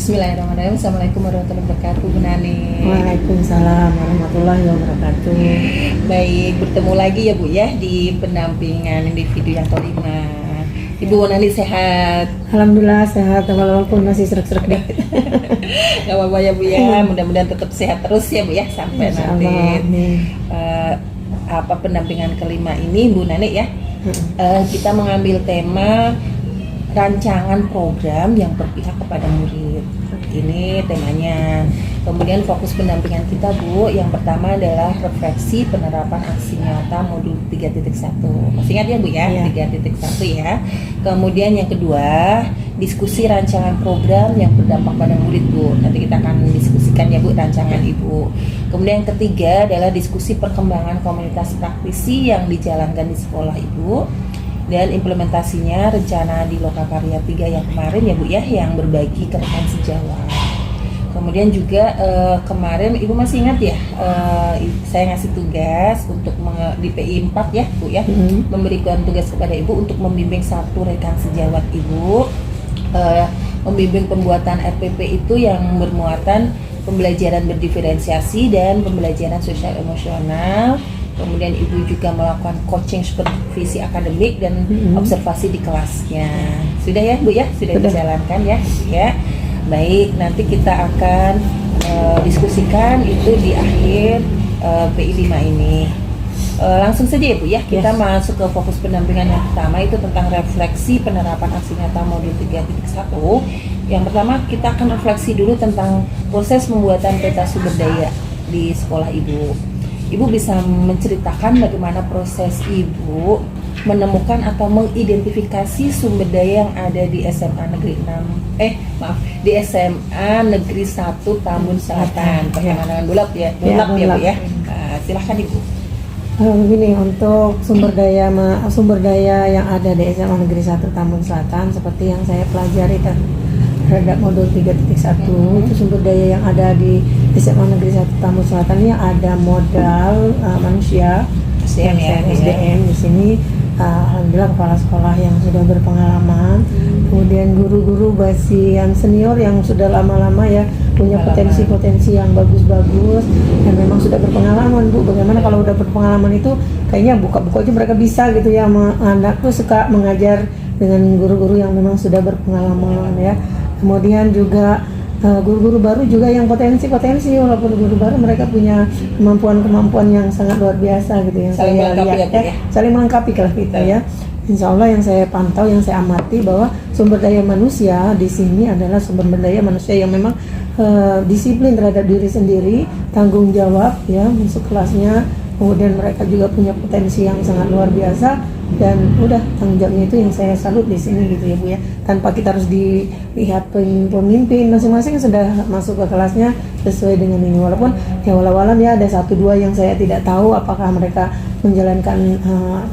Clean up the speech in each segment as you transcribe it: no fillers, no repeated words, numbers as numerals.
Bismillahirrahmanirrahim. Assalamualaikum warahmatullahi wabarakatuh, Bu Nani. Waalaikumsalam warahmatullahi wabarakatuh. Baik, bertemu lagi ya Bu ya di pendampingan individu yang kelima. Ibu Nani sehat? Alhamdulillah sehat, walaupun masih serak-serak deh. Gak apa-apa ya Bu ya, mudah-mudahan tetap sehat terus ya Bu ya sampai Insya nanti Allah, amin. Pendampingan kelima ini Bu Nani ya. Kita mengambil tema rancangan program yang berpihak kepada murid. Ini temanya. Kemudian fokus pendampingan kita Bu, yang pertama adalah refleksi penerapan aksi nyata modul 3.1. Masih ingat ya Bu ya? Iya. 3.1 ya. Kemudian yang kedua, diskusi rancangan program yang berdampak pada murid Bu. Nanti kita akan diskusikan ya Bu rancangan Ibu. Kemudian yang ketiga adalah diskusi perkembangan komunitas praktisi yang dijalankan di sekolah Ibu, dan implementasinya rencana di Lokakarya 3 yang kemarin ya Bu ya, yang berbagi ke rekan sejawat. Kemudian juga kemarin Ibu masih ingat ya, saya ngasih tugas untuk di PI 4 ya Bu ya, memberikan tugas kepada Ibu untuk membimbing satu rekan sejawat Ibu, membimbing pembuatan RPP itu yang bermuatan pembelajaran berdiferensiasi dan pembelajaran sosial emosional. Kemudian Ibu juga melakukan coaching supervisi akademik dan observasi di kelasnya. Sudah ya Bu ya? Sudah dijalankan ya Bu ya? Baik, nanti kita akan diskusikan itu di akhir PI 5 ini. Langsung saja ya Bu ya, kita masuk ke fokus pendampingan yang pertama, itu tentang refleksi penerapan aksi nyata modul 3.1. Yang pertama kita akan refleksi dulu tentang proses pembuatan peta sumber daya di sekolah Ibu. Ibu bisa menceritakan bagaimana proses Ibu menemukan atau mengidentifikasi sumber daya yang ada di SMA Negeri 6 di SMA Negeri 1 Tambun Selatan, Pertemanan Bulak ya, Bulak ya Bu ya. Silahkan Ibu. Begini, untuk sumber daya yang ada di SMA Negeri 1 Tambun Selatan seperti yang saya pelajari terhadap modul 3.1, itu sumber daya yang ada di SMA Negeri 1 Tambun Selatan ini ada modal manusia, SDM di sini. Alhamdulillah kepala sekolah yang sudah berpengalaman, kemudian guru-guru basi yang senior yang sudah lama-lama ya punya potensi-potensi yang bagus-bagus dan memang sudah berpengalaman Bu. Bagaimana kalau udah berpengalaman itu kayaknya buka-buka aja mereka bisa gitu ya. Anak tuh suka mengajar dengan guru-guru yang memang sudah berpengalaman ya. Kemudian juga guru-guru baru juga yang potensi walaupun guru baru mereka punya kemampuan yang sangat luar biasa gitu yang saling saya lihat ya, saling melengkapi kalau kita ya. Insya Allah yang saya pantau, yang saya amati bahwa sumber daya manusia di sini adalah sumber daya manusia yang memang disiplin terhadap diri sendiri, tanggung jawab ya, masuk kelasnya, kemudian mereka juga punya potensi yang sangat luar biasa. Dan udah tanggung jawabnya itu yang saya salut di sini gitu ya Bu ya, tanpa kita harus dilihat pemimpin, masing-masing sudah masuk ke kelasnya sesuai dengan ini, walaupun ya walau-walau ya ada 1-2 yang saya tidak tahu apakah mereka menjalankan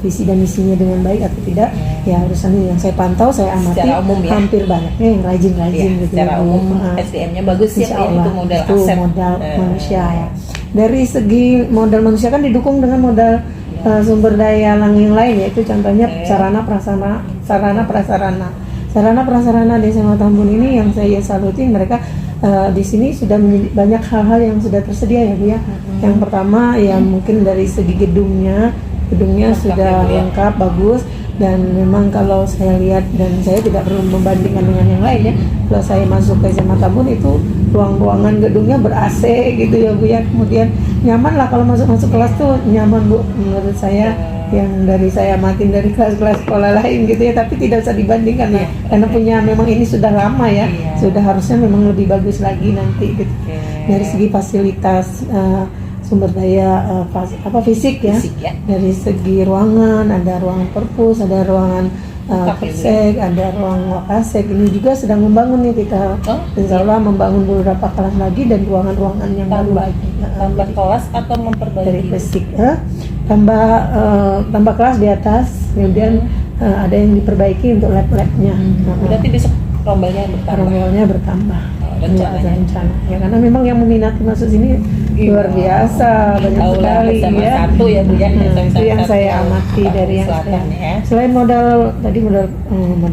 visi dan misinya dengan baik atau tidak ya. Urusan ini yang saya pantau, saya amati umum, ya, hampir banyaknya yang rajin-rajin gitu secara ya, umum SDM-nya bagus ya, Allah, itu modal itu aset modal manusia ya. Dari segi modal manusia kan didukung dengan modal sumber daya yang lain, yaitu contohnya sarana prasarana di SMA Tambun ini yang saya saluti. Mereka di sini sudah banyak hal-hal yang sudah tersedia ya Bu ya. Yang pertama ya mungkin dari segi gedungnya sudah lengkap, bagus, dan memang kalau saya lihat, dan saya tidak perlu membandingkan dengan yang lain ya, kalau saya masuk ke SMA Tambun itu ruangan gedungnya ber-AC gitu ya Bu ya. Kemudian nyaman lah kalau masuk kelas tuh nyaman Bu, menurut saya, yang dari saya amatin dari kelas-kelas sekolah lain gitu ya, tapi tidak usah dibandingkan ya, karena punya memang ini sudah lama ya, sudah harusnya memang lebih bagus lagi nanti gitu. Dari segi fasilitas sumber daya fisik ya, dari segi ruangan, ada ruang perpus, ada ruangan persek, ada ruang wakasek. Ini juga sedang membangun nih kita, insya Allah membangun beberapa kelas lagi dan ruangan-ruangan yang baru lagi. Tambah kelas atau memperbaiki? Dari fisik tambah kelas di atas, kemudian ada yang diperbaiki untuk lab-labnya. Berarti besok rombelnya bertambah. Rencana ya, karena memang yang meminati masuk sini luar biasa, banyak sekali ya. Satu ya Bu ya. Itu yang saya amati dari yang saya. Selain modal tadi, modal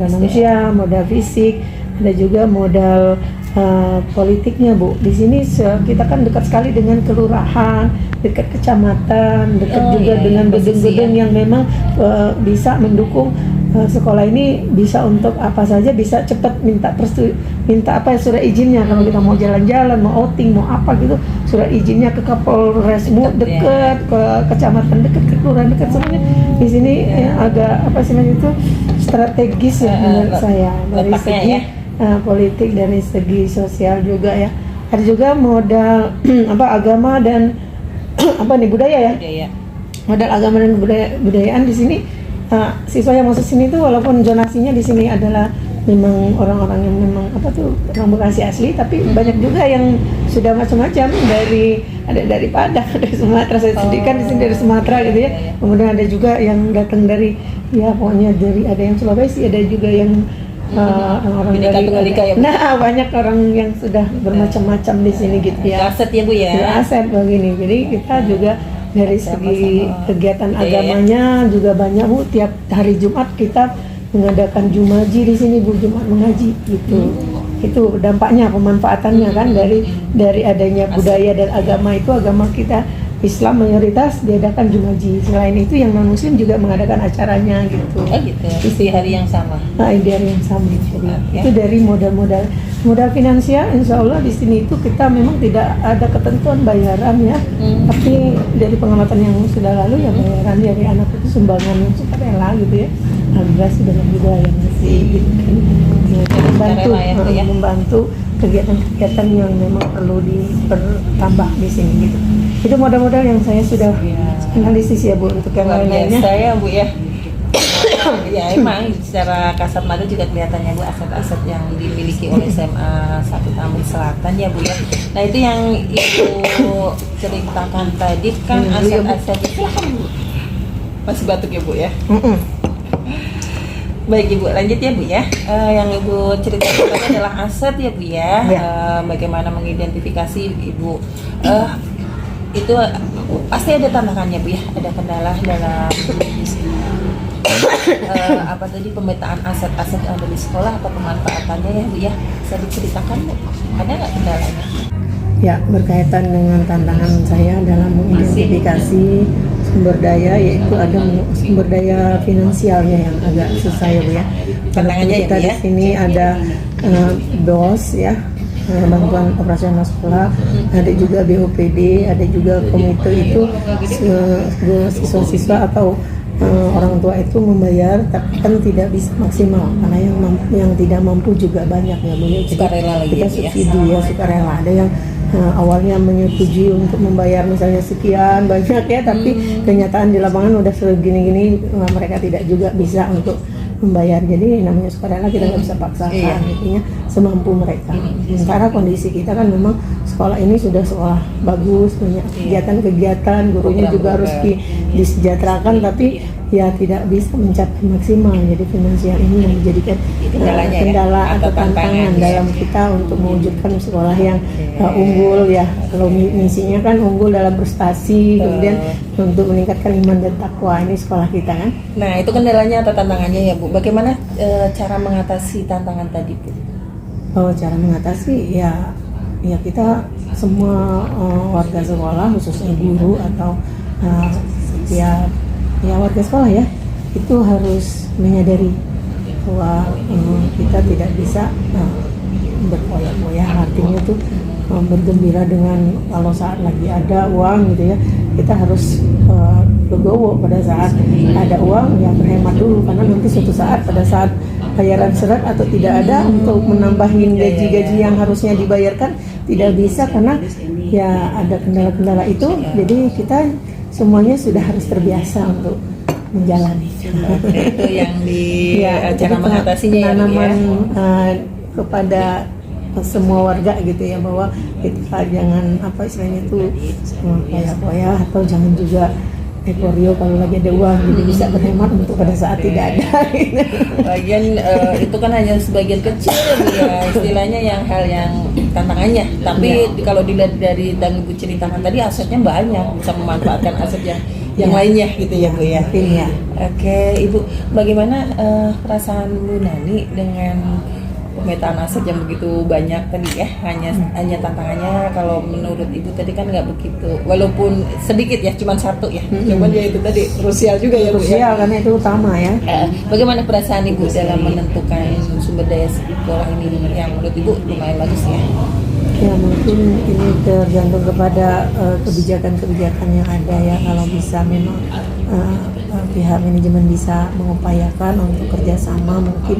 manusia, modal fisik, ada juga modal politiknya Bu. Di sini kita kan dekat sekali dengan kelurahan, dekat kecamatan, dekat juga dengan gedung-gedung yang memang bisa mendukung sekolah ini, bisa untuk apa saja, bisa cepat minta surat izinnya kalau kita mau jalan-jalan, mau outing, mau apa gitu, surat izinnya ke Kapolres dekat, ke kecamatan dekat, ke kelurahan dekat, semuanya di sini agak apa sih itu strategis ya menurut saya dari segi politik, dari segi sosial juga ya. Ada juga modal agama dan budaya ya. Modal agama dan budayaan di sini. Siswa yang masuk sini tuh walaupun zonasinya di sini adalah memang orang-orang yang memang orang Bekasi asli, tapi banyak juga yang sudah macam-macam, ada dari Padang, dari Sumatera. Saya sendiri kan di sini dari Sumatera gitu ya. Kemudian ada juga yang datang dari pokoknya ada yang Sulawesi, ada juga yang orang dari banyak orang yang sudah bermacam-macam di sini gitu ya. Aset ya Bu ya. Aset begini. Jadi kita juga dari segi kegiatan agamanya juga banyak Bu. Tiap hari Jumat kita mengadakan Jumaji di sini Bu, Jumat mengaji gitu. Itu dampaknya, pemanfaatannya kan dari adanya budaya dan agama itu. Agama kita Islam mayoritas diadakan Jumaji. Selain itu yang non Muslim juga mengadakan acaranya gitu. Di hari yang sama. Di hari yang sama. Jadi itu dari modal finansial. Insya Allah di sini itu kita memang tidak ada ketentuan bayaran ya. Tapi dari pengamatan yang sudah lalu ya bayaran dari anak itu sumbangan yang sukarela gitu ya. Alhamdulillah sudah juga yang masih gitu kan. Membantu kegiatan-kegiatan yang memang perlu dipertambah di sini gitu. Itu modal-modal yang saya sudah analisis ya Bu, untuk yang lain-lainnya. Saya Bu ya. Ya emang secara kasat mata juga kelihatannya Bu aset-aset yang dimiliki oleh SMA 1 Tambun Selatan ya Bu ya. Nah itu yang Ibu ceritakan tadi kan aset-aset. Silakan Bu. Masih batuk ya Bu ya. Baik Ibu, lanjut ya Bu ya. Yang Ibu ceritakan tadi adalah aset ya Bu ya. Bagaimana mengidentifikasi Ibu. Itu pasti ada tantangannya Bu ya. Ada kendala dalam pemetaan aset-aset yang ada di sekolah atau pemanfaatannya ya Bu ya. Bisa diceritakan Bu, ada nggak kendalanya? Ya, berkaitan dengan tantangan saya dalam mengidentifikasi sumber daya, yaitu ada sumber daya finansialnya yang agak susah ya Bu ya. Tantangannya kita di sini ada BOS ya, bantuan operasional sekolah, ada juga BOPD, ada juga komite itu siswa-siswa atau orang tua itu membayar, tapi kan tidak bisa maksimal karena yang tidak mampu juga banyak ya Bu ya. Kita subsidi ya, sukarela. Ada yang awalnya menyetujui untuk membayar misalnya sekian banyak ya, tapi kenyataan di lapangan udah segini-gini mereka tidak juga bisa untuk membayar. Jadi namanya sukarela kita nggak bisa paksakan, intinya semampu mereka. Sementara kondisi kita kan memang sekolah ini sudah sekolah bagus, banyak kegiatan-kegiatan, gurunya juga harus disejahterakan, tapi ya tidak bisa mencapai maksimal. Jadi finansial ini yang menjadikan kendala atau tantangan dalam kita untuk mewujudkan sekolah yang unggul ya. Kalau misinya kan unggul dalam prestasi, kemudian untuk meningkatkan iman dan takwa, ini sekolah kita kan. Nah itu kendalanya atau tantangannya ya Bu. Bagaimana cara mengatasi tantangan tadi Bu? Cara mengatasi ya kita semua warga sekolah, khususnya guru atau setiap warga sekolah ya, itu harus menyadari bahwa kita tidak bisa berfoya-foya, artinya tuh bergembira dengan kalau saat lagi ada uang gitu ya. Kita harus legowo pada saat ada uang, ya berhemat dulu, karena nanti suatu saat pada saat bayaran serat atau tidak ada untuk menambahin gaji-gaji yang harusnya dibayarkan tidak bisa karena ya ada kendala-kendala itu. Jadi kita semuanya sudah harus terbiasa untuk menjalani. Itu yang di cara mengatasinya ya, penanaman kepada semua warga gitu ya, bahwa kita jangan istilahnya itu foya-foya, atau jangan juga ekorio kalau lagi ada uang, jadi bisa berhemat untuk pada saat tidak ada. Bagian itu kan hanya sebagian kecil ya istilahnya yang hal yang tantangannya. Tapi kalau dilihat dari dan Ibu ceritakan tadi, asetnya banyak, bisa memanfaatkan aset yang lainnya gitu ya Bu ya. Iya. Oke Ibu, bagaimana perasaan Bu Nani dengan pemetaan aset yang begitu banyak tadi ya, hanya tantangannya kalau menurut ibu tadi kan nggak begitu, walaupun sedikit ya, cuma satu ya, cuman ya itu tadi krusial juga ya Bu ya. Krusial karena itu utama ya. Bagaimana perasaan ibu dalam menentukan sumber daya sekolah ini yang menurut ibu lumayan bagus ya? Ya mungkin ini tergantung kepada kebijakan-kebijakan yang ada ya. Kalau bisa memang pihak manajemen bisa mengupayakan untuk kerjasama mungkin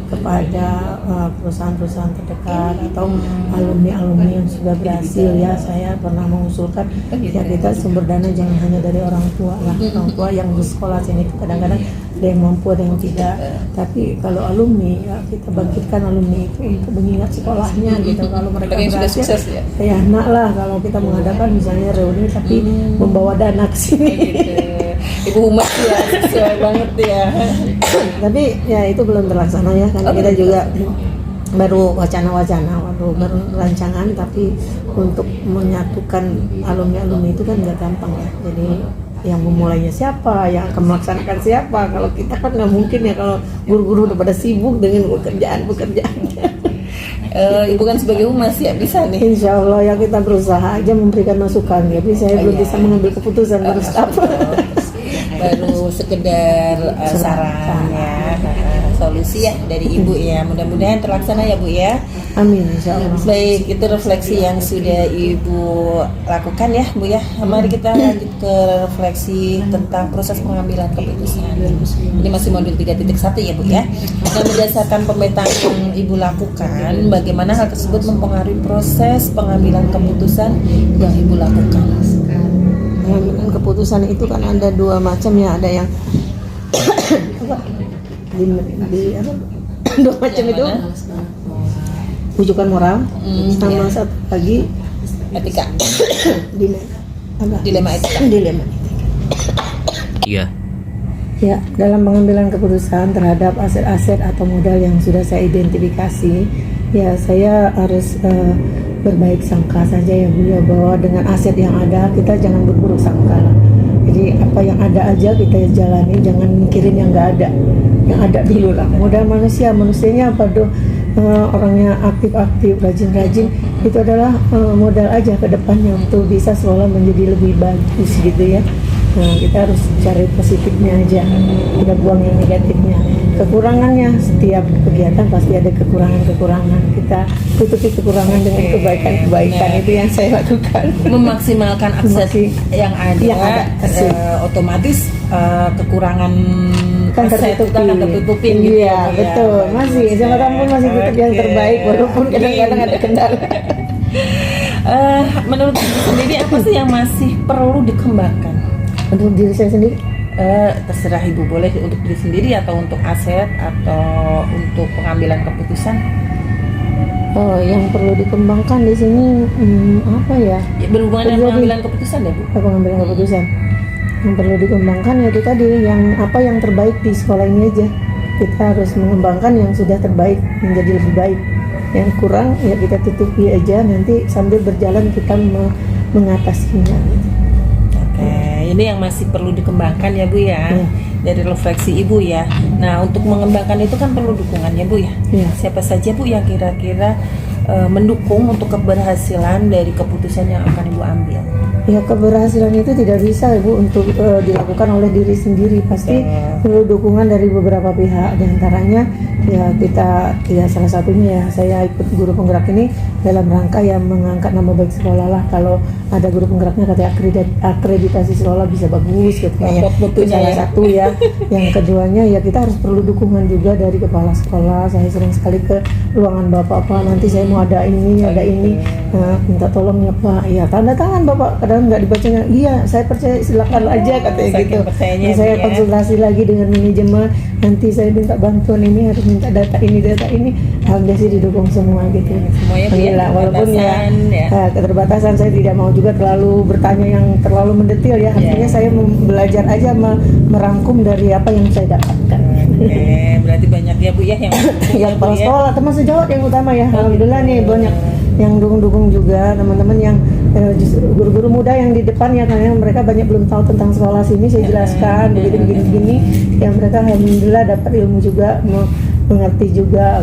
kepada perusahaan-perusahaan terdekat atau alumni-alumni yang sudah berhasil ya. Saya pernah mengusulkan ya kita sumber dana jangan hanya dari orang tua lah, orang tua yang di sekolah sini itu kadang-kadang ada yang mampu ada yang tidak, tapi kalau alumni ya kita bangkitkan alumni itu untuk mengingat sekolahnya gitu. Kalau mereka berhasil ya enak lah kalau kita mengadakan misalnya reuni tapi membawa dana ke sini. Ibu Humas ya, sesuai banget ya. Tapi ya itu belum terlaksana ya, karena kita juga baru wacana-wacana, baru rancangan, tapi untuk menyatukan alumni-alumni itu kan nggak gampang ya. Jadi yang memulainya siapa, yang akan melaksanakan siapa? Kalau kita kan nggak mungkin ya, kalau guru-guru udah pada sibuk dengan pekerjaan-pekerjaannya. Ibu kan sebagai humas ya bisa nih. Insya Allah ya kita berusaha aja memberikan masukan, tapi saya belum bisa mengambil keputusan baru baru sekedar saran ya, solusi ya dari ibu ya, mudah-mudahan terlaksana ya Bu ya. Amin insya Allah. Baik, itu refleksi yang sudah ibu lakukan ya Bu ya. Mari kita lanjut ke refleksi tentang proses pengambilan keputusan. Ini masih modul 3.1 ya Bu ya. Nah, berdasarkan pemetaan yang ibu lakukan, bagaimana hal tersebut mempengaruhi proses pengambilan keputusan yang ibu lakukan? Pengambilan keputusan itu kan ada dua macam ya, ada yang dua macam itu rujukan moral, sama satu lagi etika. Dilema etika. Iya. Ya, dalam pengambilan keputusan terhadap aset-aset atau modal yang sudah saya identifikasi, ya saya harus berbaik sangka saja ya Bu ya, bahwa dengan aset yang ada kita jangan berburuk sangka. Jadi apa yang ada aja kita jalani, jangan mikirin yang nggak ada, yang ada dulu lah. Modal manusianya apa tuh, orangnya aktif-aktif, rajin-rajin, itu adalah modal aja ke depannya untuk bisa sekolah menjadi lebih bagus gitu ya. Nah, kita harus cari positifnya aja, kita buang yang negatifnya. Kekurangannya, setiap kegiatan pasti ada kekurangan-kekurangan, kita tutupi kekurangan dengan kebaikan-kebaikan. Itu yang saya lakukan. Memaksimalkan akses yang ada, otomatis kekurangan kan tertutupin gitu ya. Betul, masih jabatan pun masih tutup yang terbaik walaupun kadang-kadang ada kendala. Menurut ibu sendiri apa sih yang masih perlu dikembangkan? Untuk diri saya sendiri? Terserah ibu, boleh untuk diri sendiri atau untuk aset atau untuk pengambilan keputusan. Oh, yang perlu dikembangkan di sini apa ya? Berhubungan dengan pengambilan keputusan ya Bu? Pengambilan keputusan. Yang perlu dikembangkan ya itu tadi, yang apa yang terbaik di sekolah ini aja. Kita harus mengembangkan yang sudah terbaik menjadi lebih baik. Yang kurang ya kita tutupi aja, nanti sambil berjalan kita mengatasinya. Ini yang masih perlu dikembangkan ya Bu ya, dari refleksi ibu ya. Nah, untuk mengembangkan itu kan perlu dukungan ya Bu ya. Siapa saja Bu yang kira-kira mendukung untuk keberhasilan dari keputusan yang akan ibu ambil? Ya, keberhasilan itu tidak bisa Ibu untuk dilakukan oleh diri sendiri, pasti perlu dukungan dari beberapa pihak. Di antaranya ya kita, ya salah satunya ya saya ikut guru penggerak ini dalam rangka yang mengangkat nama baik sekolah lah. Kalau ada guru penggeraknya katanya akreditasi sekolah bisa bagus katanya. Itu salah satu ya. Yang keduanya ya kita harus perlu dukungan juga dari kepala sekolah. Saya sering sekali ke ruangan Bapak, Pak nanti saya mau ada ini, minta tolong ya Pak. Ya tanda tangan Bapak, kadang nggak dibacanya. Iya saya percaya, silakan aja katanya gitu. Saya konsultasi lagi dengan manajemen, nanti saya minta bantuan ini, harus minta data ini. Alhamdulillah sih didukung semua gitu. Alhamdulillah, walaupun ya keterbatasan, saya tidak mau juga terlalu bertanya yang terlalu mendetil ya. Artinya saya belajar aja merangkum dari apa yang saya dapatkan. Berarti banyak ya Bu ya yang kepala sekolah, teman sejawat yang utama ya. Alhamdulillah nih banyak yang dukung juga, teman-teman yang guru-guru muda yang di depan ya, karena mereka banyak belum tahu tentang sekolah sini, saya jelaskan begini ya, mereka alhamdulillah dapat ilmu juga mengerti juga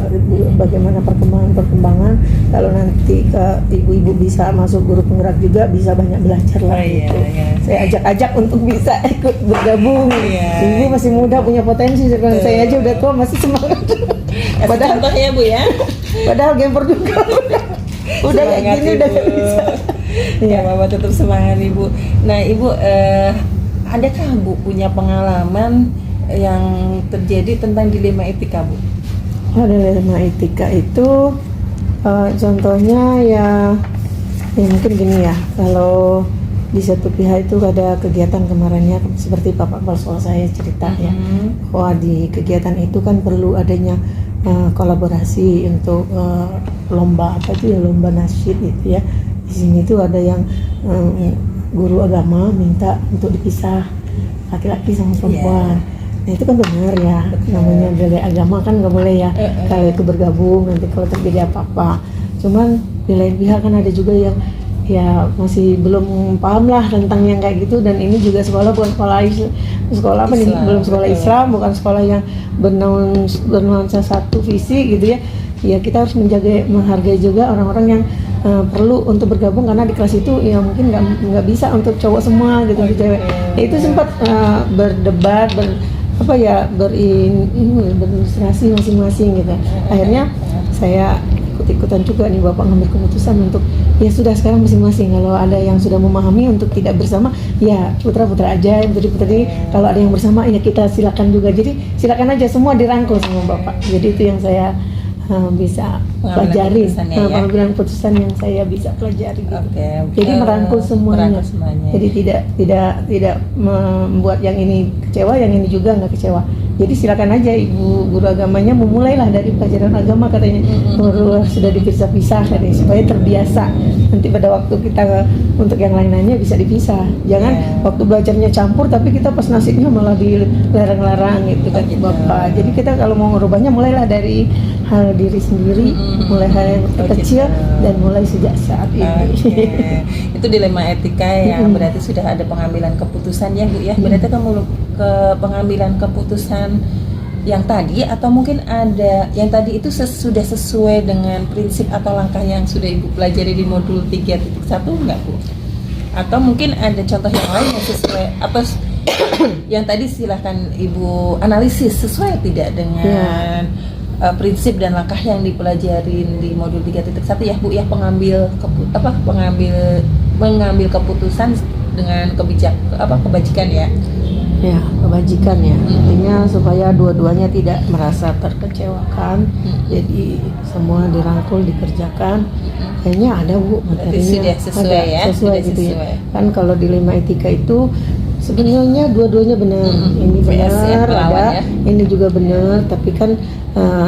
bagaimana perkembangan kalau nanti ke ibu-ibu bisa masuk guru penggerak juga bisa banyak belajar lah Iya, gitu. iya. Saya ajak-ajak untuk bisa ikut bergabung. Iya. Ibu masih muda punya potensi, sedangkan saya aja udah tua masih semangat. Kasih Padahal contoh ya Bu ya. padahal gamer juga. Udah kayak Semangat, gini udah Ibu. gak bisa. Ya Mama tetap semangat Ibu. Nah Ibu, adakah Bu punya pengalaman yang terjadi tentang dilema etika Bu? Dilema etika itu contohnya ya mungkin gini ya, kalau di satu pihak itu ada kegiatan kemarinnya seperti Bapak Kepala Sekolah saya cerita ya, wah di kegiatan itu kan perlu adanya kolaborasi untuk lomba apa itu ya, lomba nasyid gitu ya. Di sini tuh ada yang guru agama minta untuk dipisah laki-laki sama perempuan. Nah itu kan benar ya, namanya dari agama kan nggak boleh ya kalau itu bergabung nanti kalau terjadi apa-apa. Cuman di lain pihak kan ada juga yang ya masih belum paham lah tentang yang kayak gitu, dan ini juga sekolah bukan sekolah apa nih, belum sekolah Islam, bukan sekolah yang bernuansa satu visi gitu ya. Ya kita harus menghargai juga orang-orang yang perlu untuk bergabung, karena di kelas itu ya mungkin nggak bisa untuk cowok semua gitu, untuk cewek. Ya, itu sempat berdebat berilustrasi masing-masing gitu. Akhirnya saya ikut-ikutan juga nih Bapak ngambil keputusan untuk ya sudah sekarang masing-masing, kalau ada yang sudah memahami untuk tidak bersama ya putra-putra aja, putri-putri, kalau ada yang bersama ya kita silakan juga, jadi silakan aja semua dirangkul sama Bapak. Jadi itu yang saya bisa pelajari, pengambilan keputusan yang saya bisa pelajari gitu. Jadi merangkul semuanya. Jadi tidak membuat yang ini kecewa, yang ini juga nggak kecewa. Jadi silakan aja ibu guru agamanya memulailah dari pelajaran agama katanya, sudah dipisah-pisah katanya, supaya terbiasa. Nanti pada waktu kita untuk yang lain-lainnya bisa dipisah. Jangan waktu belajarnya campur tapi kita pas nasibnya malah dilarang-larang gitu kan Bapak. Jadi kita kalau mau merubahnya mulailah dari hal diri sendiri, mulai hal yang kecil dan mulai sejak saat ini. Itu dilema etika yang berarti sudah ada pengambilan keputusan ya Bu ya. Berarti kamu ke pengambilan keputusan yang tadi, atau mungkin ada yang tadi itu sudah sesuai dengan prinsip atau langkah yang sudah Ibu pelajari di modul 3.1 enggak Bu? Atau mungkin ada contoh yang lain yang sesuai atau yang tadi silahkan Ibu analisis sesuai tidak dengan prinsip dan langkah yang dipelajarin di modul 3.1 ya Bu ya, mengambil keputusan dengan kebajikan ya. Ya, kebajikan ya. Artinya supaya dua-duanya tidak merasa terkecewakan. Jadi semua dirangkul, dikerjakan. Kayaknya ada Bu materinya. Sesuai ya. Sesuai gitu ya. Kan kalau dilema etika itu sebenarnya dua-duanya benar. Ini benar ada, ini juga benar, tapi kan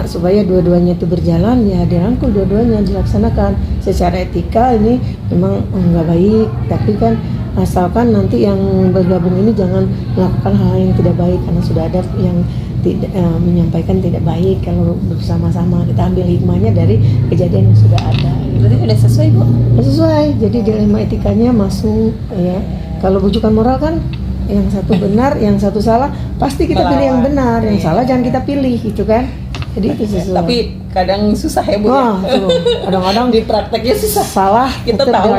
supaya dua-duanya itu berjalan ya dirangkul, dua-duanya dilaksanakan. Secara etika ini memang nggak baik, tapi kan asalkan nanti yang bergabung ini jangan melakukan hal yang tidak baik, karena sudah ada yang tidak menyampaikan tidak baik. Kalau bersama-sama kita ambil hikmahnya dari kejadian yang sudah ada. Berarti sudah sesuai Bu? Sesuai. Jadi dilema etikanya masuk ya. Kalau bujukan moral kan yang satu benar, yang satu salah, pasti kita pilih yang benar, yang salah jangan kita pilih gitu kan. Jadi itu sesuai. Tapi kadang susah ya Bu ya. Kadang-kadang di prakteknya susah. Salah Kita tahu.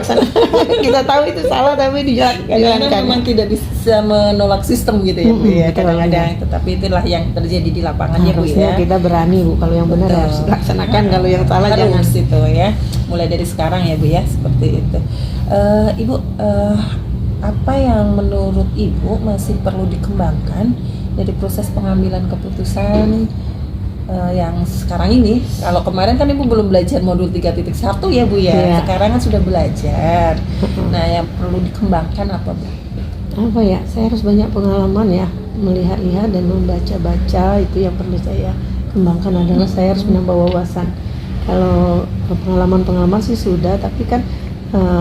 Kita tahu itu salah tapi Karena memang tidak bisa menolak sistem gitu ya Bu ya, kadang-kadang. Tetapi itulah yang terjadi di lapangannya Bu ya. Kita berani Bu, kalau yang benar harus dilaksanakan, kalau yang salah jangan. Itu ya. Mulai dari sekarang ya Bu ya, seperti itu. Ibu, apa yang menurut Ibu masih perlu dikembangkan dari proses pengambilan keputusan yang sekarang ini? Kalau kemarin kan Ibu belum belajar modul 3.1 ya Bu ya. Sekarang kan sudah belajar. Nah, yang perlu dikembangkan apa Bu? Apa ya? Saya harus banyak pengalaman ya, melihat-lihat dan membaca-baca. Itu yang perlu saya kembangkan, adalah saya harus menambah wawasan. Kalau pengalaman sih sudah, tapi kan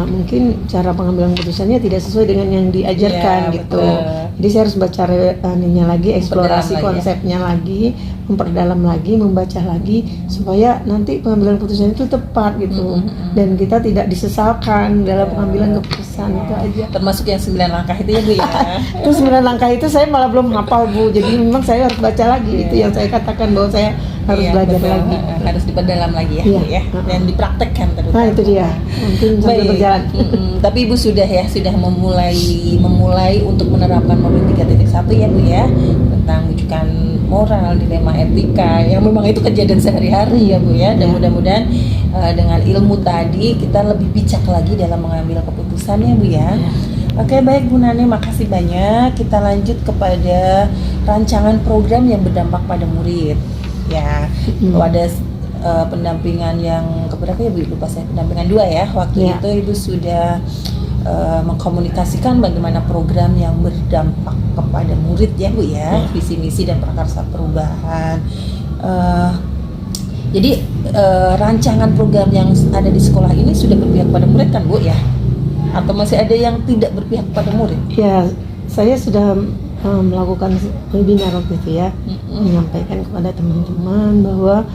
mungkin cara pengambilan keputusannya tidak sesuai dengan yang diajarkan gitu. Jadi saya harus baca ininya lagi, eksplorasi Memperdalam lagi, konsepnya lagi, memperdalam lagi, membaca lagi supaya nanti pengambilan keputusan itu tepat gitu. Dan kita tidak disesalkan dalam pengambilan keputusan itu aja. Termasuk yang 9 langkah itu ya Bu ya. Terus 9 langkah itu saya malah belum hafal Bu. Jadi memang saya harus baca lagi. Itu yang saya katakan bahwa saya harus Iya, belajar betul. lagi. Harus diperdalam lagi ya Iya. Bu ya. Dan dipraktekkan terutama. Nah itu dia. Mungkin sambil Baik. berjalan. Tapi Ibu sudah memulai untuk menerapkan modul 3.1 ya Bu ya, tentang rujukan moral, dilema etika yang memang itu kejadian sehari-hari ya Bu ya. Dan mudah-mudahan dengan ilmu tadi kita lebih bijak lagi dalam mengambil keputusan ya Bu ya. Oke, baik Bu Nani, makasih banyak. Kita lanjut kepada rancangan program yang berdampak pada murid. Ya, ada pendampingan yang keberapa ya Bu? Lupa saya, pendampingan 2 ya. Waktu Ya. itu Ibu sudah mengkomunikasikan bagaimana program yang berdampak kepada murid ya Bu ya, visi misi dan prakarsa perubahan. Jadi rancangan program yang ada di sekolah ini sudah berpihak pada murid kan Bu ya? Atau masih ada yang tidak berpihak pada murid? Ya, saya sudah melakukan webinar waktu itu ya, menyampaikan kepada teman-teman bahwa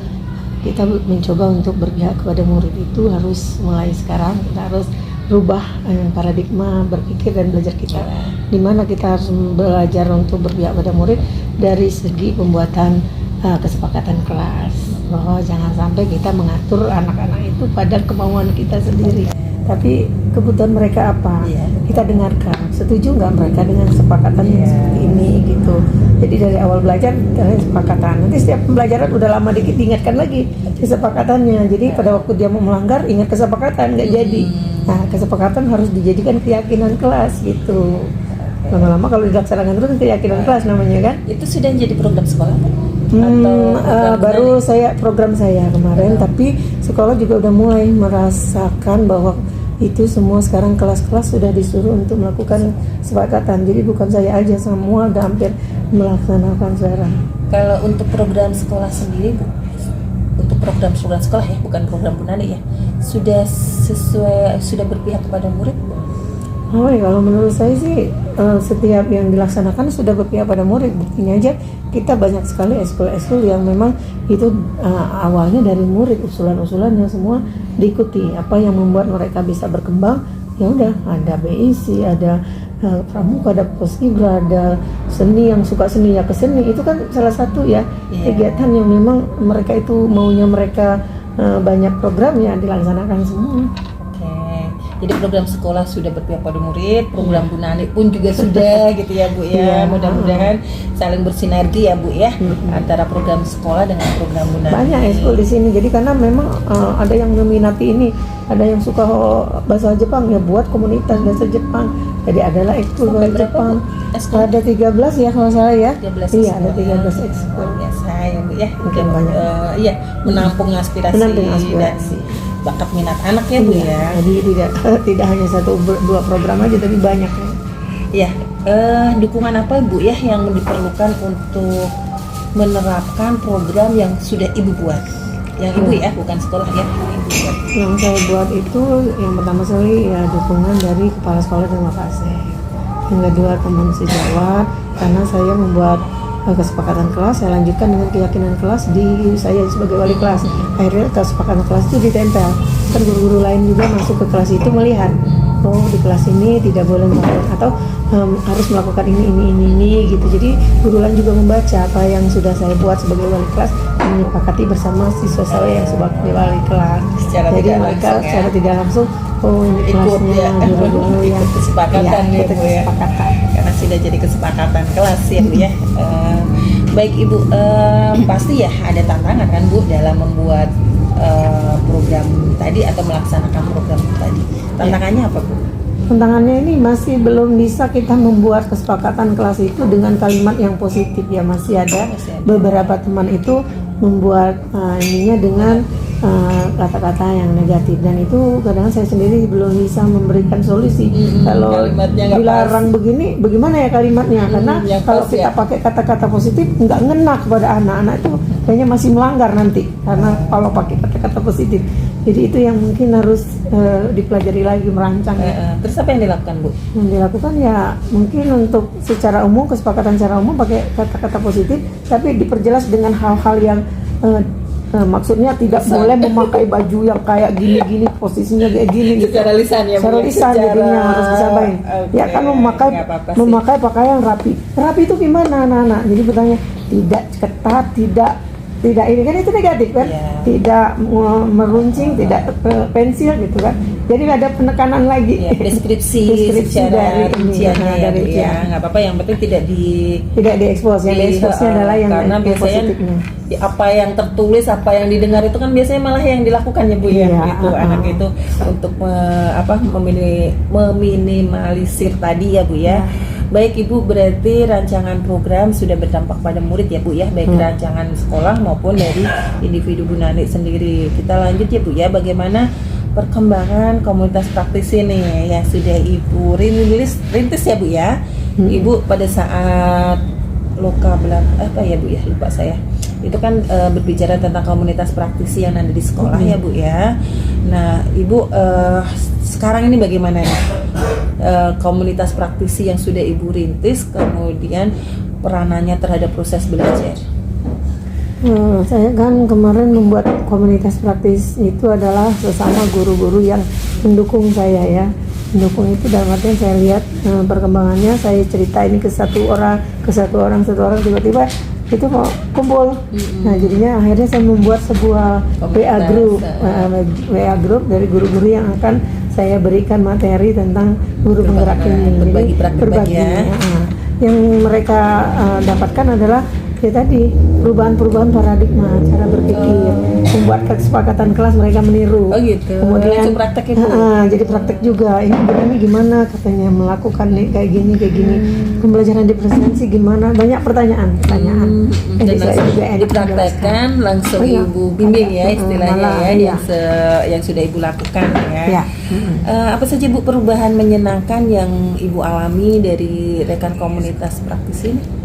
kita mencoba untuk berpihak kepada murid itu harus mulai sekarang. Kita harus rubah paradigma berpikir dan belajar kita, di mana kita harus belajar untuk berpihak pada murid dari segi pembuatan kesepakatan kelas, bahwa jangan sampai kita mengatur anak-anak itu pada kemauan kita sendiri, tapi kebutuhan mereka apa, kita dengarkan, setuju nggak mereka dengan kesepakatan yang seperti ini gitu. Jadi dari awal belajar dari kesepakatan, nanti setiap pembelajaran udah lama dikit diingatkan lagi kesepakatannya. Jadi pada waktu dia mau melanggar ingat kesepakatan, nggak jadi. Nah, kesepakatan harus dijadikan keyakinan kelas gitu. Lama-lama kalau dilaksanakan terus keyakinan kelas namanya kan. Itu sudah jadi program sekolah kan? Baru program saya kemarin, tapi sekolah juga udah mulai merasakan bahwa itu semua sekarang kelas-kelas sudah disuruh untuk melakukan kesepakatan. Jadi bukan saya aja, semua udah hampir melaksanakan sekarang. Kalau untuk program sekolah sendiri Bu, untuk program sekolah ya, bukan program Bu Nani ya, sudah berpihak kepada murid Bu? Oh ya, kalau menurut saya sih setiap yang dilaksanakan sudah berpihak pada murid. Buktinya aja kita banyak sekali ekskul yang memang itu awalnya dari murid, usulan-usulannya semua diikuti. Apa yang membuat mereka bisa berkembang, ya udah, ada BIC, ada pramuka, ada paskibra, ada seni, yang suka seni ya ke seni. Itu kan salah satu ya kegiatan yang memang mereka itu maunya mereka banyak program ya dilaksanakan semua. Jadi program sekolah sudah berpihak pada murid, program Bu Nani pun juga sudah gitu ya Bu ya. Mudah-mudahan saling bersinergi ya Bu ya, antara program sekolah dengan program Bu Nani. Banyak ekskul di sini. Jadi karena memang ada yang meminati ini, ada yang suka bahasa Jepang ya, buat komunitas bahasa Jepang. Jadi adalah ekskul bahasa Jepang. Ada 13 ya kalau salah ya. 13 iya, ada 13 ekskul. Biasa ya Bu ya. Mungkin banyak. Iya, menampung aspirasi dan bakat minat anak ya Bu ya. Jadi tidak hanya 1-2 program aja, tapi banyak ya. Iya, dukungan apa Bu ya yang diperlukan untuk menerapkan program yang sudah Ibu buat? Yang Ibu ya, bukan sekolah ya, Ibu buat. Yang saya buat itu yang pertama sekali ya dukungan dari kepala sekolah dan Makassar. Yang kedua teman sejawat, karena saya membuat kesepakatan kelas, saya lanjutkan dengan keyakinan kelas di saya sebagai wali kelas. Akhirnya kesepakatan kelas itu ditempel. Kan guru-guru lain juga masuk ke kelas itu melihat, oh di kelas ini tidak boleh melakukan atau harus melakukan ini gitu. Jadi guru lain juga membaca apa yang sudah saya buat sebagai wali kelas, menyepakati bersama siswa saya yang sebagai wali kelas. Jadi mereka secara tidak langsung, oh ini kelasnya guru-guru yang kesepakatan ya Bu ya. Karena sudah jadi kesepakatan kelas ya Bu ya. Baik Ibu, pasti ya ada tantangan kan Bu dalam membuat program tadi atau melaksanakan program tadi. Tantangannya apa Bu? Tantangannya ini masih belum bisa kita membuat kesepakatan kelas itu dengan kalimat yang positif ya, masih ada beberapa teman itu membuat ininya dengan kata-kata yang negatif, dan itu kadang saya sendiri belum bisa memberikan solusi. Kalau dilarang begini, bagaimana ya kalimatnya? Karena kalau kita pakai kata-kata positif nggak ngena kepada anak-anak itu kayaknya masih melanggar nanti, karena kalau pakai kata-kata positif. Jadi itu yang mungkin harus dipelajari lagi merancang. Terus apa yang dilakukan Bu? Yang dilakukan ya mungkin untuk secara umum, kesepakatan secara umum pakai kata-kata positif, tapi diperjelas dengan hal-hal yang maksudnya tidak boleh memakai baju yang kayak gini-gini, posisinya kayak gini gitu. Secara lisan ya Bu? Secara lisan jadinya harus disampaikan. Ya kan memakai pakaian rapi. Rapi itu gimana anak-anak? Jadi bertanya, tidak ketat, tidak ini kan itu negatif kan, tidak meruncing, tidak pensil gitu kan. Jadi ada penekanan lagi. Deskripsi dari rinciannya ya Bu ya. Nggak apa-apa, yang penting tidak diekspos. Yang dieksposnya adalah yang karena biasanya positifnya. Apa yang tertulis, apa yang didengar itu kan biasanya malah yang dilakukan ya Bu ya. Itu anak itu untuk meminimalisir tadi ya Bu ya. Baik Ibu, berarti rancangan program sudah berdampak pada murid ya Bu ya, baik rancangan sekolah maupun dari individu Bu Nani sendiri. Kita lanjut ya Bu ya, bagaimana perkembangan komunitas praktis ini yang sudah Ibu rintis ya Bu ya. Ibu pada saat lupa saya. Itu kan berbicara tentang komunitas praktisi yang ada di sekolah ya Bu ya. Nah Ibu sekarang ini bagaimana nih komunitas praktisi yang sudah Ibu rintis, kemudian peranannya terhadap proses belajar? Saya kan kemarin membuat komunitas praktis itu adalah sesama guru-guru yang mendukung saya ya. Mendukung itu dalam artian saya lihat perkembangannya, saya cerita ini ke satu orang, tiba-tiba itu mau kumpul. Nah jadinya akhirnya saya membuat sebuah WA group dari guru-guru yang akan saya berikan materi tentang guru penggerak ini. Berbagi ya. Yang mereka dapatkan adalah ya tadi perubahan paradigma cara berpikir, membuat kesepakatan kelas mereka meniru. Oh gitu. Kemudian itu praktek itu. Jadi praktek juga. Ini benarnya gimana katanya melakukan nih kayak gini. Pembelajaran diferensiasi gimana? Banyak pertanyaan. Dan langsung dipraktekkan, langsung Ibu bimbing ya istilahnya yang sudah Ibu lakukan ya. Apa saja Bu perubahan menyenangkan yang Ibu alami dari rekan komunitas praktis ini?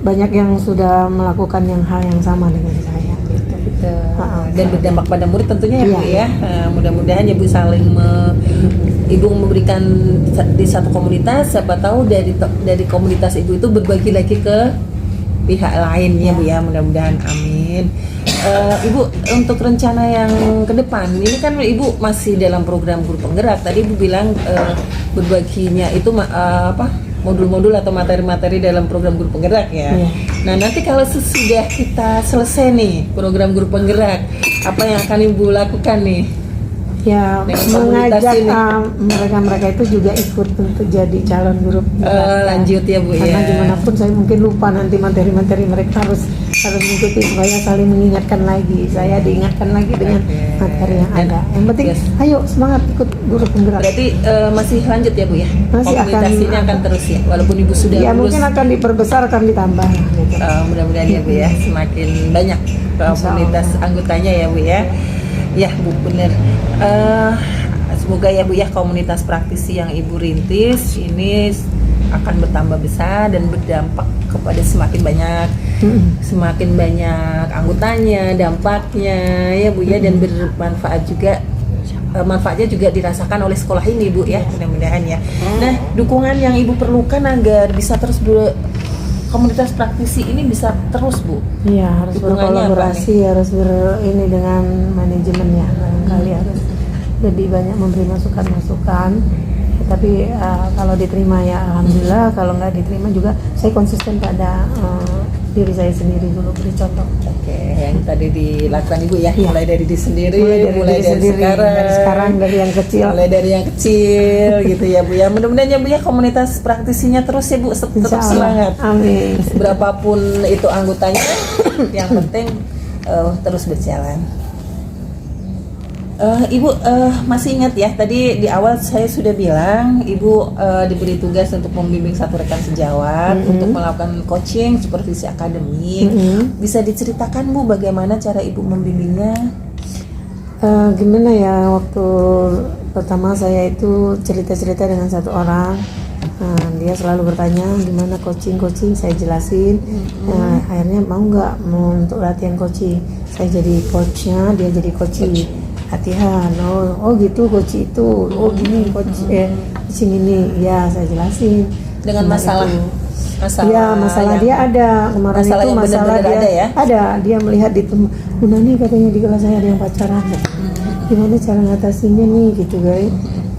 Banyak yang sudah melakukan hal yang sama dengan saya gitu. Dan berdampak pada murid tentunya ya Bu ya. Mudah-mudahan ya Bu saling Ibu memberikan di satu komunitas, siapa tahu dari komunitas Ibu itu berbagi lagi ke pihak lain ya Bu ya, mudah-mudahan amin. Ibu untuk rencana yang ke depan ini kan Ibu masih dalam program guru penggerak, tadi Ibu bilang berbaginya itu modul-modul atau materi-materi dalam program guru penggerak ya. Nah nanti kalau sesudah kita selesai nih program guru penggerak, apa yang akan Ibu lakukan nih? Ya mengajak mereka itu juga ikut untuk jadi calon guru penggerak. Lanjut ya Bu karena ya. Gimana pun saya mungkin lupa nanti materi-materi mereka harus mengikuti supaya saling mengingatkan lagi. Saya diingatkan lagi dengan materi yang ada. Yang penting ayo semangat ikut guru penggerak. Berarti masih lanjut ya Bu ya? Komunitasnya akan terus ya, walaupun Ibu sudah lulus. Mungkin akan diperbesar, akan ditambah gitu. Mudah-mudahan ya Bu ya, semakin banyak komunitas anggotanya ya Bu ya. Ya Bu, benar. Semoga ya Bu ya komunitas praktisi yang Ibu rintis ini akan bertambah besar dan berdampak kepada semakin banyak anggotanya, dampaknya ya Bu ya, dan bermanfaat juga. Manfaatnya juga dirasakan oleh sekolah ini Bu ya, mudah-mudahan ya. Nah dukungan yang Ibu perlukan agar bisa terus komunitas praktisi ini bisa terus Bu. Iya, harus berkolaborasi, harus ini dengan manajemennya, barangkali harus lebih banyak memberi masukan. Tapi kalau diterima ya alhamdulillah, kalau nggak diterima juga saya konsisten pada diri saya sendiri dulu, beri contoh. Oke, yang tadi dilakukan Ibu ya, mulai dari diri sendiri, mulai dari sekarang dari yang kecil, gitu ya Bu ya. Mudah-mudahan ya Bu ya komunitas praktisinya terus ya Bu, tetap semangat. Amin. Berapapun itu anggotanya, yang penting terus berjalan. Ibu masih ingat ya, tadi di awal saya sudah bilang Ibu diberi tugas untuk membimbing satu rekan sejawat untuk melakukan coaching supervisi akademik. Bisa diceritakan Bu bagaimana cara Ibu membimbingnya? Gimana ya, waktu pertama saya itu cerita-cerita dengan satu orang, Nah, dia selalu bertanya gimana coaching, saya jelasin. Nah, akhirnya mau untuk latihan coaching. Saya jadi coachnya, dia jadi coaching. Latihan, oh gitu coach itu, oh gini coach coaching ini, ya saya jelasin. Dengan masalah masalah yang- dia ada kemarin masalah itu yang masalah benar-benar dia ada ya? dia melihat di Bunda nih katanya di kelas saya ada yang pacaran, gimana cara ngatasinnya nih gitu guys.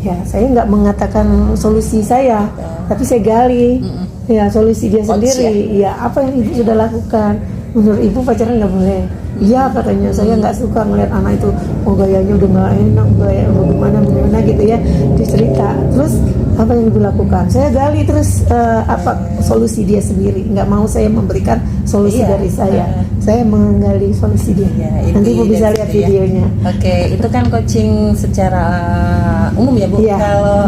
Ya saya nggak mengatakan solusi saya, tapi saya gali ya solusi dia sendiri. Ya apa yang ibu sudah lakukan? Menurut ibu pacaran nggak boleh? Iya katanya, saya nggak suka ngeliat anak itu, gayanya udah nggak enak, gaya bagaimana gitu ya, dicerita. Terus apa yang ibu lakukan? Saya gali terus apa solusi dia sendiri. Nggak mau saya memberikan solusi dari saya menggali solusi dia. Nanti ibu bisa lihat videonya. Oke, itu kan coaching secara umum ya Bu. Iya. Kalau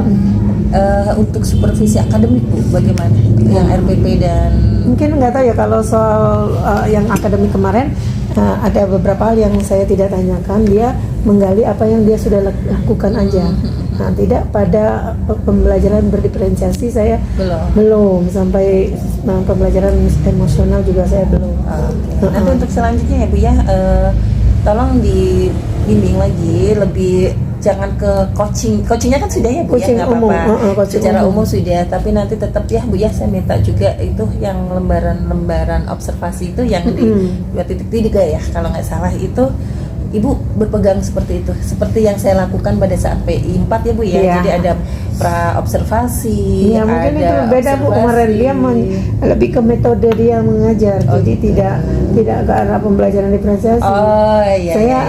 untuk supervisi akademik Bu, bagaimana? Yang RPP dan Mungkin nggak tahu ya kalau soal yang akademik kemarin ada beberapa hal yang saya tidak tanyakan. Dia menggali apa yang dia sudah lakukan aja. Nah, tidak pada pembelajaran berdiferensiasi saya belum sampai pembelajaran emosional juga saya belum. Nanti untuk selanjutnya ya Bu ya, tolong dibimbing lagi lebih, jangan ke coachingnya kan sudah ya Bu Coaching ya, nggak umum, apa-apa coaching secara umum. umum sudah, tapi nanti tetap ya Bu ya, saya minta juga itu yang lembaran observasi itu yang di 2.3 ya kalau nggak salah, itu Ibu berpegang seperti itu, seperti yang saya lakukan pada saat PI 4 ya Bu ya. Iya. Jadi ada pra observasi, Ya mungkin ada itu beda Bu, kemarin dia lebih ke metode dia mengajar, jadi tidak ke arah pembelajaran diferensiasi. Saya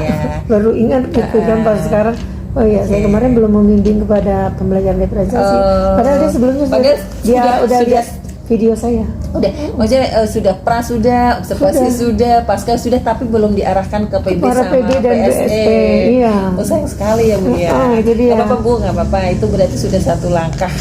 baru ingat gitu kan pas sekarang. Oh iya, saya kemarin belum membimbing kepada pembelajaran diferensiasi. Padahal dia sebelumnya dia udah lihat video saya. Udah, maksudnya sudah observasi sudah, pasca sudah, tapi belum diarahkan ke PB Para sama PB dan BSP. Iya. Oh sayang sekali ya Bu ya. Itu dia. Nggak apa-apa Bu, nggak apa-apa. Itu berarti sudah satu langkah.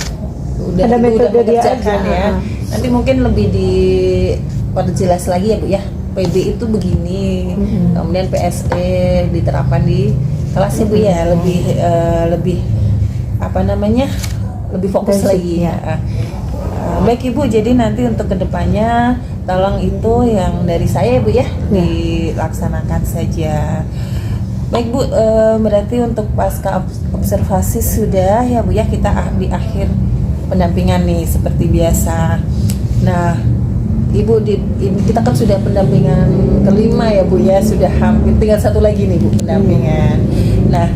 Ada metode dia mengerjakan aja. ya. Nanti mungkin lebih diperjelas lagi ya Bu ya. PB itu begini, kemudian PSE diterapkan di kelas ya Bu ya, lebih apa namanya, lebih fokus lagi ya. Baik Ibu, jadi nanti untuk kedepannya tolong itu yang dari saya Bu ya, dilaksanakan saja. Baik Bu, berarti untuk pasca observasi sudah ya Bu ya, kita di akhir pendampingan nih seperti biasa. Nah Ibu, kita kan sudah pendampingan kelima ya Bu ya, sudah hampir tinggal satu lagi nih Bu pendampingan. Nah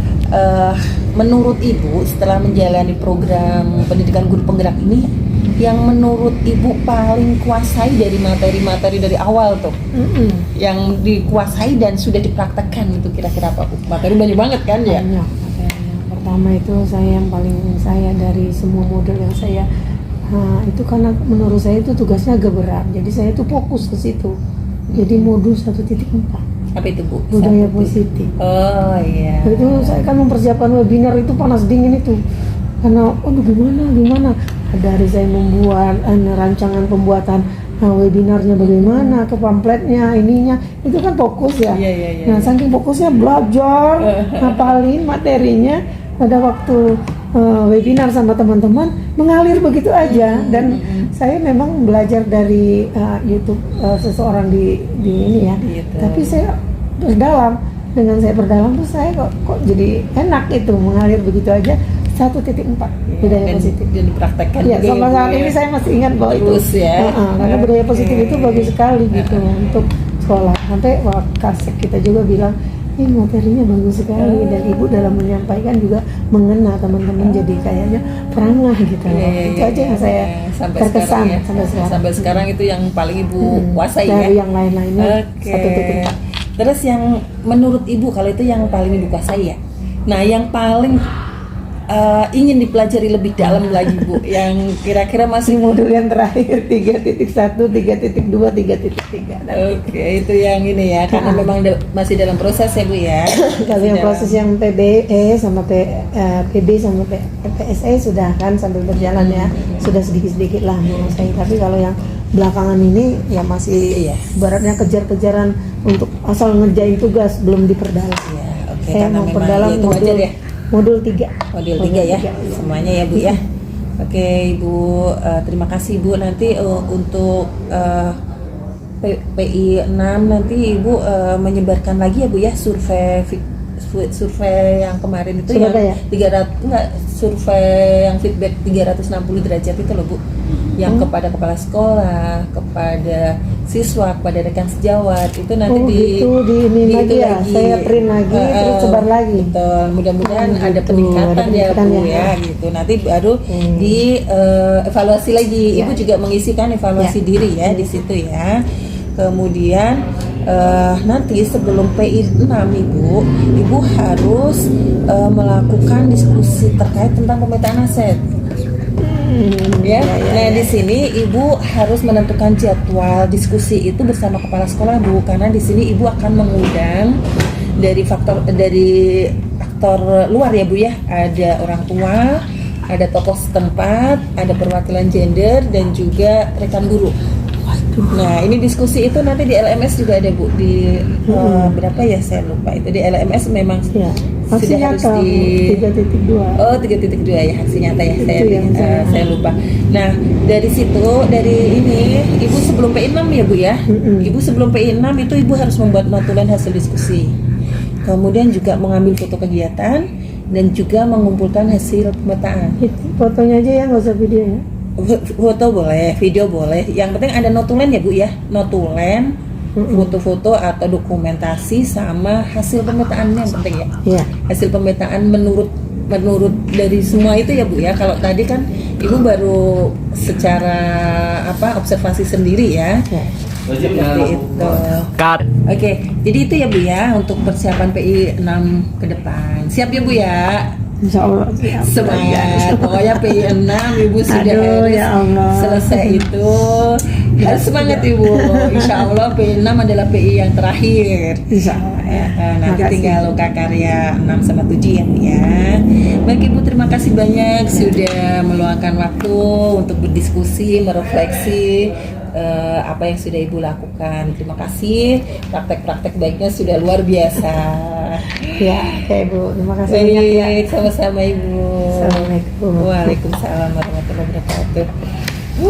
menurut Ibu setelah menjalani program pendidikan guru penggerak ini, yang menurut Ibu paling kuasai dari materi-materi dari awal tuh, yang dikuasai dan sudah dipraktekkan itu kira-kira apa Bu? Materi banyak banget kan ya? Banyak. Yang pertama itu yang paling dari semua modul yang saya itu karena menurut saya itu tugasnya agak berat, jadi saya itu fokus ke situ. Jadi modul 1.4. Apa itu Bu? Budaya positif. Oh iya. Itu saya kan mempersiapkan webinar itu panas dingin itu. Karena gimana dari saya membuat rancangan pembuatan webinarnya bagaimana, ke pamfletnya, ininya itu kan fokus ya. Nah saking fokusnya belajar ngapalin materinya, pada waktu webinar sama teman-teman mengalir begitu aja. Dan saya memang belajar dari YouTube seseorang di ini ya, tapi saya berdalam. Dengan saya berdalam tuh saya kok jadi enak itu mengalir begitu aja. 1.4 budaya positif dan dipraktekkan ya, sampai saat ini saya masih ingat bahwa terus itu karena budaya positif itu bagus sekali gitu untuk sekolah. Sampai Kasek kita juga bilang ini materinya bagus sekali, dan Ibu dalam menyampaikan juga mengena teman-teman, jadi kayaknya perangah gitu. Itu aja yang saya terkesan sampai sekarang itu yang paling Ibu kuasai dari ya. yang lain-lainnya 1.4. Terus yang menurut Ibu kalau itu yang paling Ibu kuasai ya. Nah yang paling ingin dipelajari lebih dalam lagi Bu, yang kira-kira masih modul yang terakhir 3.1, 3.2, 3.3. Oke, itu yang ini ya, karena memang masih dalam proses ya Bu ya. Kalau yang proses yang PBE sama PB sama PSE sudah kan sambil berjalan ya, sudah sedikit-sedikit lah menguasai. Tapi kalau yang belakangan ini ya masih baratnya kejar-kejaran untuk asal ngerjain tugas, belum diperdalam. Oke, saya mau perdalam itu wajar ya. Modul 3. Modul 3 ya, semuanya ya Bu ya. Oke Ibu, terima kasih Ibu. Nanti untuk PI 6 nanti Ibu menyebarkan lagi ya Bu ya survei yang kemarin itu Sudah yang ada ya? 300 enggak, survei yang feedback 360 derajat itu loh Bu, yang kepada kepala sekolah, kepada siswa, kepada rekan sejawat itu nanti itu di ini lagi ya, saya print lagi terus sebar lagi. Betul, mudah-mudahan ada Gitu, peningkatan ada ya Bu peningkatan ya gitu. Nanti baru di evaluasi lagi. Ibu juga mengisikan evaluasi diri ya di situ ya. Kemudian nanti sebelum PI 6 Ibu harus melakukan diskusi terkait tentang pemetaan aset. Ya. Nah, di sini Ibu harus menentukan jadwal diskusi itu bersama kepala sekolah Bu, karena di sini Ibu akan mengundang dari aktor luar ya Bu ya. Ada orang tua, ada tokoh setempat, ada perwakilan gender dan juga rekan guru. Nah, ini diskusi itu nanti di LMS juga ada Bu, di berapa ya saya lupa, itu di LMS memang Aksi sudah harus nyata, di 3.2. Oh, 3.2 ya, aksi nyata ya, Itu saya lupa. Nah, dari situ, dari ini Ibu sebelum PI 6 ya Bu ya. Ibu sebelum PI 6 itu Ibu harus membuat notulen hasil diskusi. Kemudian juga mengambil foto kegiatan dan juga mengumpulkan hasil pemetaan. Fotonya aja ya, nggak usah videonya. Foto boleh, video boleh. Yang penting ada notulen ya Bu ya. Notulen, foto-foto atau dokumentasi sama hasil pemetaannya yang penting ya. Iya. Hasil pemetaan menurut dari semua itu ya Bu ya. Kalau tadi kan Ibu baru secara observasi sendiri ya. Seperti itu. Oke, jadi itu ya Bu ya untuk persiapan PI 6 ke depan. Siap ya Bu ya? Insya Allah. Semangat. Pokoknya PI 6 Ibu sudah Aduh, harus ya Allah. selesai itu. Harus semangat Ibu. Insya Allah PI 6 adalah PI yang terakhir. Insya Allah ya. Nanti Makasih. tinggal loka karya 6 sama 7 ya Bu ya. Baik Ibu, terima kasih banyak sudah meluangkan waktu untuk berdiskusi, merefleksi apa yang sudah Ibu lakukan. Terima kasih. Praktek-praktek baiknya sudah luar biasa. Ya, oke Bu. Terima kasih banyak ya. Baik, sama-sama Ibu. Assalamualaikum. Waalaikumsalam warahmatullahi wabarakatuh.